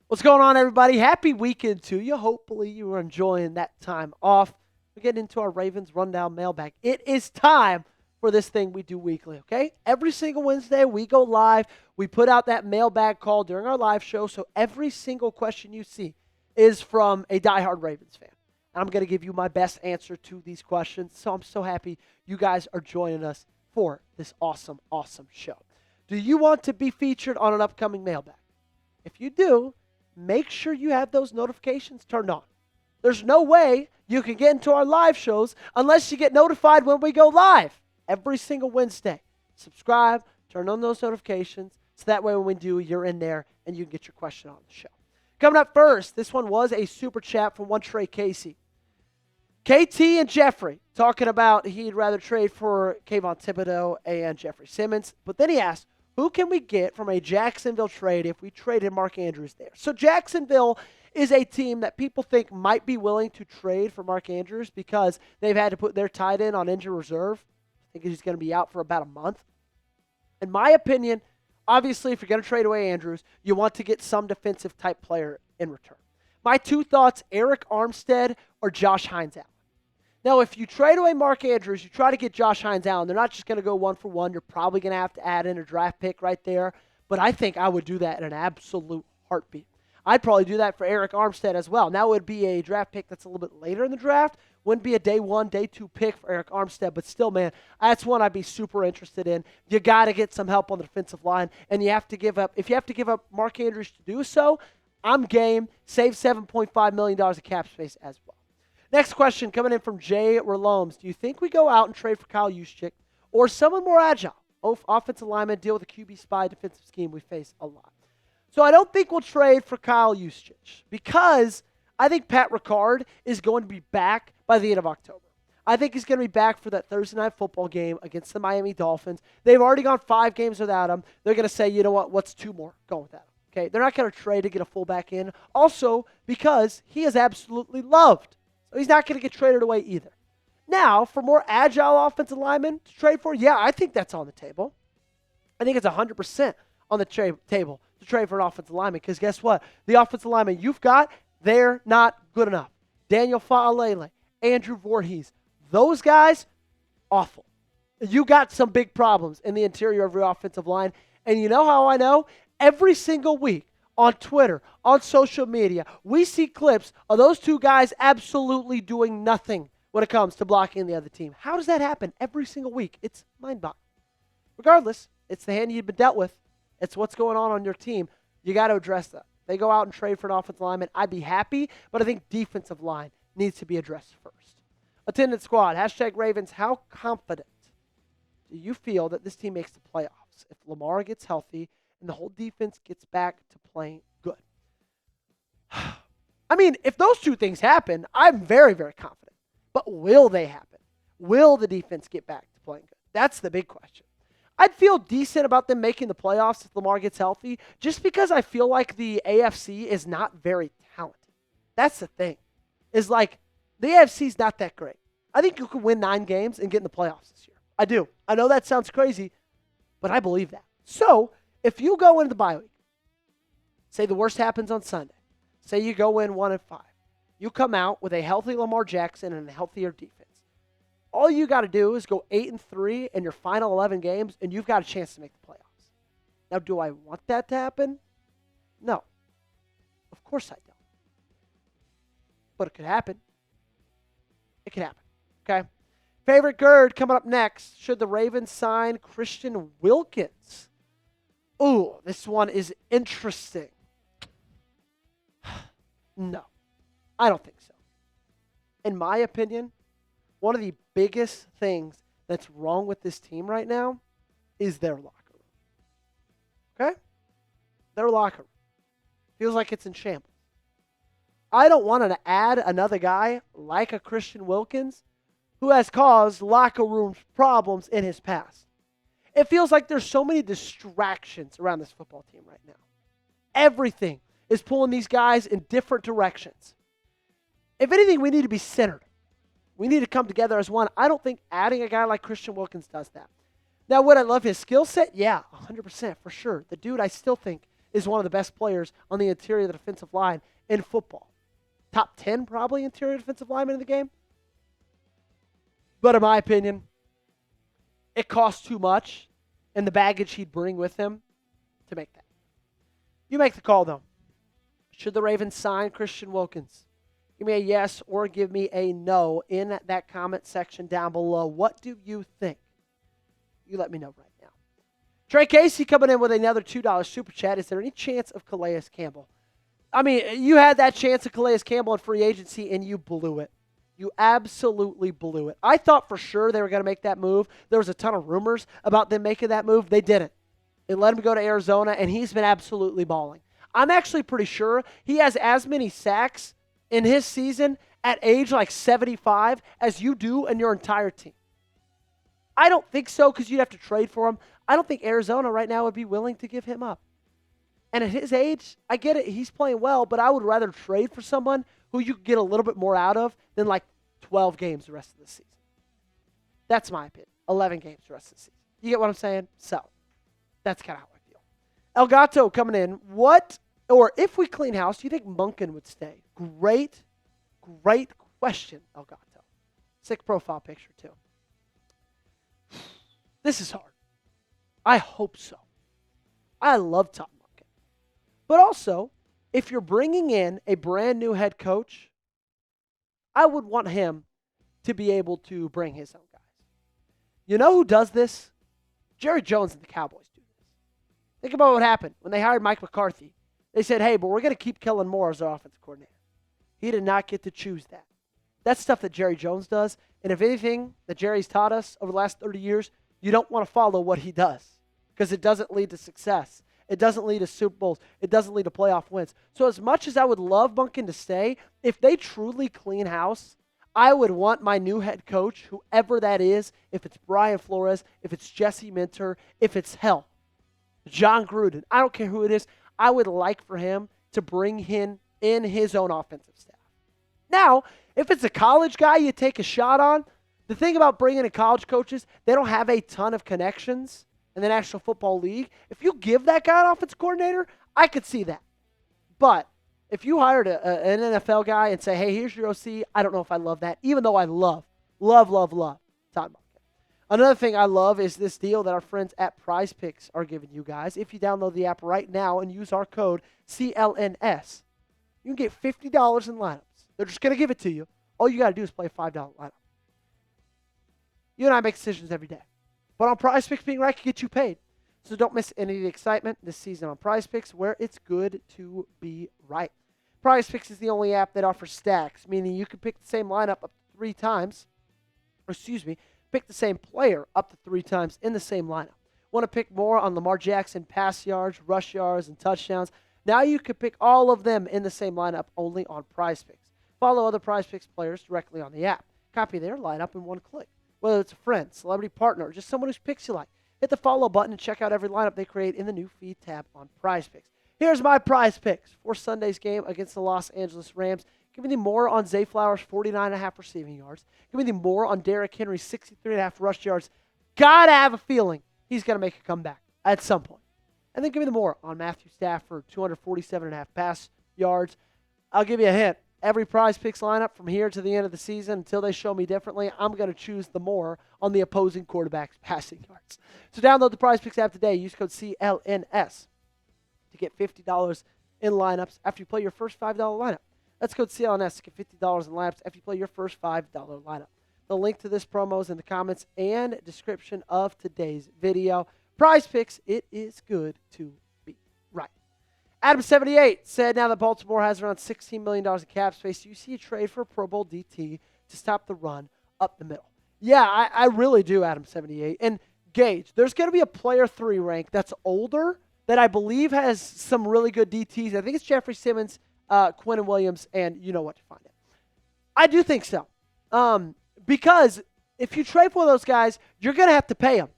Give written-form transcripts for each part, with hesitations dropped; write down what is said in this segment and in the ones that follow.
What's going on, everybody? Happy weekend to you. Hopefully you are enjoying that time off. We're getting into our Ravens Rundown mailbag. It is time for this thing we do weekly, okay? Every single Wednesday, we go live. We put out that mailbag call during our live show, so every single question you see is from a diehard Ravens fan. And I'm going to give you my best answer to these questions, so I'm so happy you guys are joining us for this awesome, awesome show. Do you want to be featured on an upcoming mailbag? If you do, make sure you have those notifications turned on. There's no way you can get into our live shows unless you get notified when we go live every single Wednesday. Subscribe, turn on those notifications, so that way when we do, you're in there and you can get your question on the show. Coming up first, this one was a super chat from one Trey Casey. KT and Jeffrey talking about he'd rather trade for Kayvon Thibodeau and Jeffrey Simmons, but then he asked, who can we get from a Jacksonville trade if we traded Mark Andrews there? So Jacksonville is a team that people think might be willing to trade for Mark Andrews because they've had to put their tight end on injured reserve. I think he's going to be out for about a month. In my opinion, obviously, if you're going to trade away Andrews, you want to get some defensive type player in return. My two thoughts, Eric Armstead or Josh Hines-Allen. Now, if you trade away Mark Andrews, you try to get Josh Hines-Allen, they're not just going to go 1-for-1. You're probably going to have to add in a draft pick right there. But I think I would do that in an absolute heartbeat. I'd probably do that for Eric Armstead as well. Now it would be a draft pick that's a little bit later in the draft. Wouldn't be a day 1, day 2 pick for Eric Armstead. But still, man, that's one I'd be super interested in. You got to get some help on the defensive line. And you have to give up, if you have to give up Mark Andrews to do so, I'm game. Save $7.5 million of cap space as well. Next question coming in from Jay Relomes. Do you think we go out and trade for Kyle Juszczyk or someone more agile? Offensive lineman, deal with a QB spy defensive scheme we face a lot. So I don't think we'll trade for Kyle Juszczyk because I think Pat Ricard is going to be back by the end of October. I think he's going to be back for that Thursday night football game against the Miami Dolphins. They've already gone 5 games without him. They're going to say, you know what, what's 2 more going without him? Okay, they're not going to trade to get a fullback in. Also, because he is absolutely loved. So he's not going to get traded away either. Now, for more agile offensive linemen to trade for, yeah, I think that's on the table. I think it's 100% on the table to trade for an offensive lineman because guess what? The offensive linemen you've got, they're not good enough. Daniel Faalele, Andrew Voorhees, those guys, awful. You got some big problems in the interior of your offensive line. And you know how I know? Every single week, on Twitter, on social media, we see clips of those 2 guys absolutely doing nothing when it comes to blocking the other team. How does that happen every single week? It's mind-boggling. Regardless, it's the hand you've been dealt with. It's what's going on your team. You got to address that. They go out and trade for an offensive lineman. I'd be happy, but I think defensive line needs to be addressed first. Attendance squad, #Ravens, how confident do you feel that this team makes the playoffs if Lamar gets healthy and the whole defense gets back to playing good? I mean, if those 2 things happen, I'm very, very confident. But will they happen? Will the defense get back to playing good? That's the big question. I'd feel decent about them making the playoffs if Lamar gets healthy, just because I feel like the AFC is not very talented. That's the thing. Is like, the AFC is not that great. I think you could win 9 games and get in the playoffs this year. I do. I know that sounds crazy, but I believe that. So, if you go into the bye week, say the worst happens on Sunday, say you go in 1-5, you come out with a healthy Lamar Jackson and a healthier defense. All you got to do is go 8-3 in your final 11 games, and you've got a chance to make the playoffs. Now, do I want that to happen? No. Of course I don't. But it could happen. It could happen. Okay? Favorite Gerd coming up next. Should the Ravens sign Christian Wilkins? Ooh, this one is interesting. No, I don't think so. In my opinion, one of the biggest things that's wrong with this team right now is their locker room. Okay? Their locker room. Feels like it's in shambles. I don't want to add another guy like a Christian Wilkins who has caused locker room problems in his past. It feels like there's so many distractions around this football team right now. Everything is pulling these guys in different directions. If anything, we need to be centered. We need to come together as one. I don't think adding a guy like Christian Wilkins does that. Now, would I love his skill set? Yeah, 100% for sure. The dude I still think is one of the best players on the interior of the defensive line in football. Top 10 probably interior defensive lineman in the game. But in my opinion, it costs too much and the baggage he'd bring with him to make that. You make the call, though. Should the Ravens sign Christian Wilkins? Give me a yes or give me a no in that comment section down below. What do you think? You let me know right now. Trey Casey coming in with another $2 super chat. Is there any chance of Calais Campbell? I mean, you had that chance of Calais Campbell in free agency, and you blew it. You absolutely blew it. I thought for sure they were going to make that move. There was a ton of rumors about them making that move. They didn't. They let him go to Arizona, and he's been absolutely balling. I'm actually pretty sure he has as many sacks in his season at age like 75 as you do in your entire team. I don't think so because you'd have to trade for him. I don't think Arizona right now would be willing to give him up. And at his age, I get it. He's playing well, but I would rather trade for someone who you could get a little bit more out of than like 12 games the rest of the season. That's my opinion. 11 games the rest of the season. You get what I'm saying? So, that's kind of how I feel. Elgato coming in. Or if we clean house, do you think Monken would stay? Great question, Elgato. Sick profile picture, too. This is hard. I hope so. I love Todd Monken. But also, if you're bringing in a brand new head coach, I would want him to be able to bring his own guys. You know who does this? Jerry Jones and the Cowboys do this. Think about what happened when they hired Mike McCarthy. They said, hey, but we're going to keep Kellen Moore as our offensive coordinator. He did not get to choose that. That's stuff that Jerry Jones does. And if anything that Jerry's taught us over the last 30 years, you don't want to follow what he does because it doesn't lead to success. It doesn't lead to Super Bowls. It doesn't lead to playoff wins. So as much as I would love Monken to stay, if they truly clean house, I would want my new head coach, whoever that is, if it's Brian Flores, if it's Jesse Minter, if it's John Gruden, I don't care who it is, I would like for him to bring him in his own offensive staff. Now, if it's a college guy you take a shot on, the thing about bringing in college coaches, they don't have a ton of connections in the National Football League. If you give that guy an offensive coordinator, I could see that. But if you hired an NFL guy and say, hey, here's your OC, I don't know if I love that, even though I love Todd Monken. Another thing I love is this deal that our friends at Prize Picks are giving you guys. If you download the app right now and use our code CLNS, you can get $50 in lineups. They're just going to give it to you. All you got to do is play a $5 lineup. You and I make decisions every day. But on Prize Picks, being right can get you paid. So don't miss any of the excitement this season on Prize Picks, where it's good to be right. Prize Picks is the only app that offers stacks, meaning you can pick the same lineup up to 3 times. Pick the same player up to 3 times in the same lineup. Want to pick more on Lamar Jackson pass yards, rush yards, and touchdowns? Now you can pick all of them in the same lineup only on Prize Picks. Follow other Prize Picks players directly on the app. Copy their lineup in one click. Whether it's a friend, celebrity partner, or just someone whose picks you like, hit the follow button and check out every lineup they create in the new feed tab on Prize Picks. Here's my Prize Picks for Sunday's game against the Los Angeles Rams. Give me the more on Zay Flowers' 49.5 receiving yards. Give me the more on Derrick Henry's 63.5 rush yards. Gotta have a feeling he's going to make a comeback at some point. And then give me the more on Matthew Stafford, 247.5 pass yards. I'll give you a hint. Every Prize Picks lineup from here to the end of the season until they show me differently, I'm going to choose the more on the opposing quarterback's passing yards. So download the Prize Picks app today. Use code CLNS to get $50 in lineups after you play your first $5 lineup. That's code CLNS to get $50 in lineups after you play your first $5 lineup. The link to this promo is in the comments and description of today's video. Prize Picks, it is good to be right. Adam78 said now that Baltimore has around $16 million in cap space, do you see a trade for a Pro Bowl DT to stop the run up the middle? Yeah, I really do, Adam78. And Gage, there's going to be a player 3 rank that's older that I believe has some really good DTs. I think it's Jeffrey Simmons, Quinnen Williams, and you know what to find it. I do think so. Because if you trade for one of those guys, you're going to have to pay them.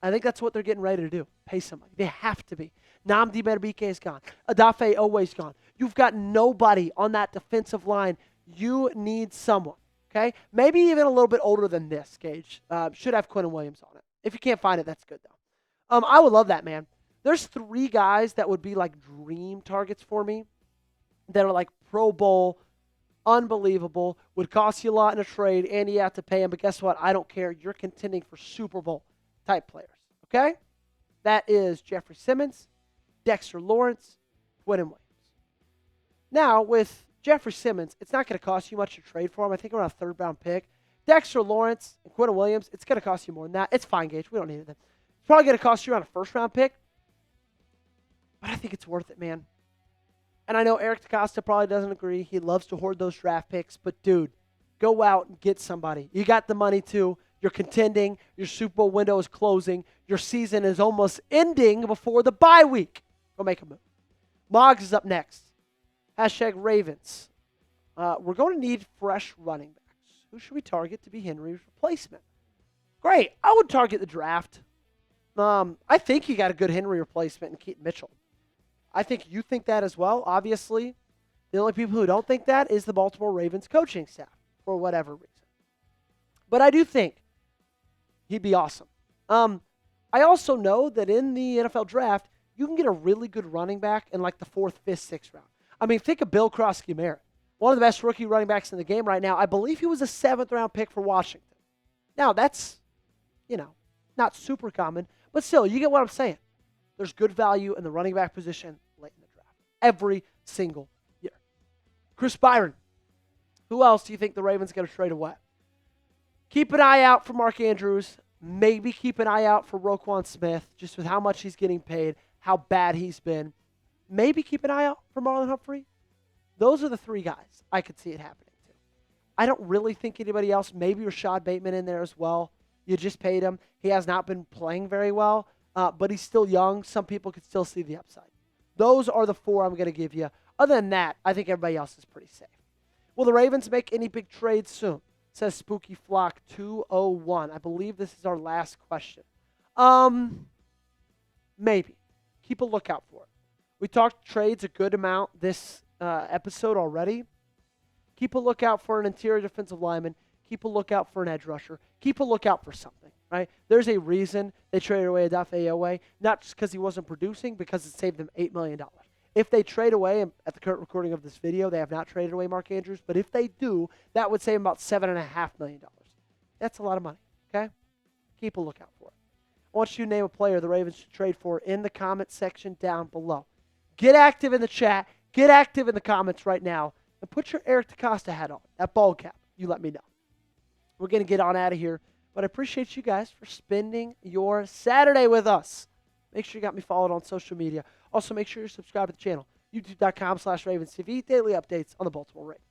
I think that's what they're getting ready to do. Pay somebody. They have to be. Nnamdi Madubuike is gone. Adafe Owe's gone. You've got nobody on that defensive line. You need someone, okay? Maybe even a little bit older than this, Gage. Should have Quinnen Williams on it. If you can't find it, that's good, though. I would love that, man. There's 3 guys that would be like dream targets for me that are like Pro Bowl, unbelievable, would cost you a lot in a trade, and you have to pay them. But guess what? I don't care. You're contending for Super Bowl type players, okay? That is Jeffrey Simmons, Dexter Lawrence, Quentin Williams. Now, with Jeffrey Simmons, it's not going to cost you much to trade for him. I think around a 3rd-round pick. Dexter Lawrence and Quentin Williams, it's going to cost you more than that. It's fine, Gage. We don't need it then. It's probably going to cost you around a 1st-round pick. But I think it's worth it, man. And I know Eric DeCosta probably doesn't agree. He loves to hoard those draft picks. But, dude, go out and get somebody. You got the money, too. You're contending. Your Super Bowl window is closing. Your season is almost ending before the bye week. Go make a move. Moggs is up next. Hashtag Ravens. We're going to need fresh running backs. Who should we target to be Henry's replacement? Great. I would target the draft. I think you got a good Henry replacement in Keaton Mitchell. I think you think that as well. Obviously, the only people who don't think that is the Baltimore Ravens coaching staff for whatever reason. But I do think he'd be awesome. I also know that in the NFL draft, you can get a really good running back in like the 4th, 5th, 6th round. I mean, think of Bill Krosky-Merritt, one of the best rookie running backs in the game right now. I believe he was a 7th-round pick for Washington. Now, that's, not super common, but still, you get what I'm saying. There's good value in the running back position late in the draft. Every single year. Chris Byron. Who else do you think the Ravens are going to trade away? Keep an eye out for Mark Andrews. Maybe keep an eye out for Roquan Smith, just with how much he's getting paid, how bad he's been. Maybe keep an eye out for Marlon Humphrey. Those are the 3 guys I could see it happening to. I don't really think anybody else. Maybe Rashad Bateman in there as well. You just paid him. He has not been playing very well, but he's still young. Some people could still see the upside. Those are the 4 I'm going to give you. Other than that, I think everybody else is pretty safe. Will the Ravens make any big trades soon? Says Spooky Flock 201. I believe this is our last question. Maybe. Keep a lookout for it. We talked trades a good amount this episode already. Keep a lookout for an interior defensive lineman. Keep a lookout for an edge rusher. Keep a lookout for something, right? There's a reason they traded away Odafe Oweh, not just because he wasn't producing, because it saved them $8 million. If they trade away, and at the current recording of this video, they have not traded away Mark Andrews, but if they do, that would save them about $7.5 million. That's a lot of money, okay? Keep a lookout for it. I want you to name a player the Ravens should trade for in the comment section down below. Get active in the chat. Get active in the comments right now. And put your Eric DeCosta hat on, that bald cap. You let me know. We're going to get on out of here. But I appreciate you guys for spending your Saturday with us. Make sure you got me followed on social media. Also, make sure you're subscribed to the channel. YouTube.com/RavensTV. Daily updates on the Baltimore Ravens.